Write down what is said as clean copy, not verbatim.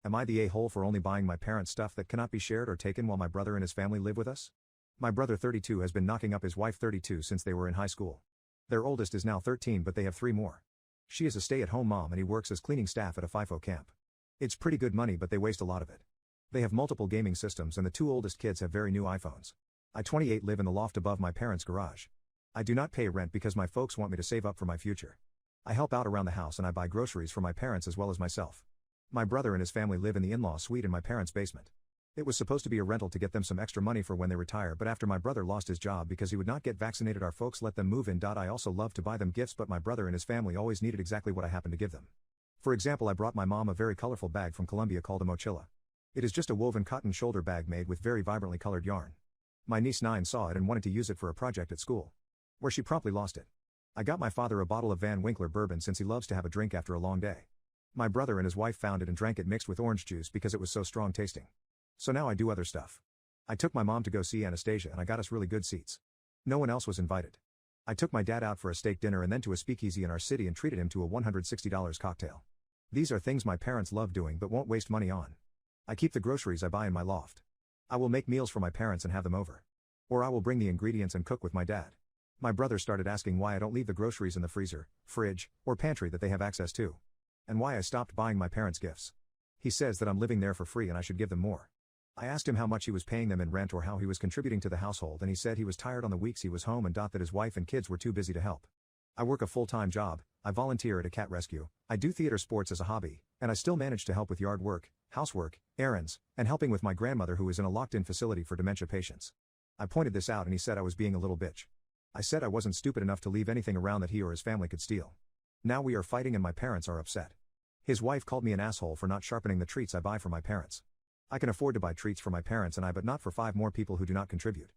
Am I the a-hole for only buying my parents stuff that cannot be shared or taken while my brother and his family live with us? My brother 32 has been knocking up his wife 32 since they were in high school. Their oldest is now 13 but they have 3 more. She is a stay-at-home mom and he works as cleaning staff at a FIFO camp. It's pretty good money but they waste a lot of it. They have multiple gaming systems and the 2 oldest kids have very new iPhones. I 28 live in the loft above my parents' garage. I do not pay rent because my folks want me to save up for my future. I help out around the house and I buy groceries for my parents as well as myself. My brother and his family live in the in-law suite in my parents' basement. It was supposed to be a rental to get them some extra money for when they retire, but after my brother lost his job because he would not get vaccinated, our folks let them move in. I also love to buy them gifts, but my brother and his family always needed exactly what I happened to give them. For example, I brought my mom a very colorful bag from Colombia called a mochila. It is just a woven cotton shoulder bag made with very vibrantly colored yarn. My niece 9 saw it and wanted to use it for a project at school, where she promptly lost it. I got my father a bottle of Van Winkler bourbon since he loves to have a drink after a long day. My brother and his wife found it and drank it mixed with orange juice because it was so strong tasting. So now I do other stuff. I took my mom to go see Anastasia and I got us really good seats. No one else was invited. I took my dad out for a steak dinner and then to a speakeasy in our city and treated him to a $160 cocktail. These are things my parents love doing but won't waste money on. I keep the groceries I buy in my loft. I will make meals for my parents and have them over. Or I will bring the ingredients and cook with my dad. My brother started asking why I don't leave the groceries in the freezer, fridge, or pantry that they have access to. And why I stopped buying my parents gifts. He says that I'm living there for free and I should give them more. I asked him how much he was paying them in rent or how he was contributing to the household, and he said he was tired on the weeks he was home and that his wife and kids were too busy to help. I work a full-time job, I volunteer at a cat rescue, I do theater sports as a hobby, and I still manage to help with yard work, housework, errands, and helping with my grandmother who is in a locked-in facility for dementia patients. I pointed this out and he said I was being a little bitch. I said I wasn't stupid enough to leave anything around that he or his family could steal. Now we are fighting and my parents are upset. His wife called me an asshole for not sharpening the treats I buy for my parents. I can afford to buy treats for my parents and I but not for 5 more people who do not contribute.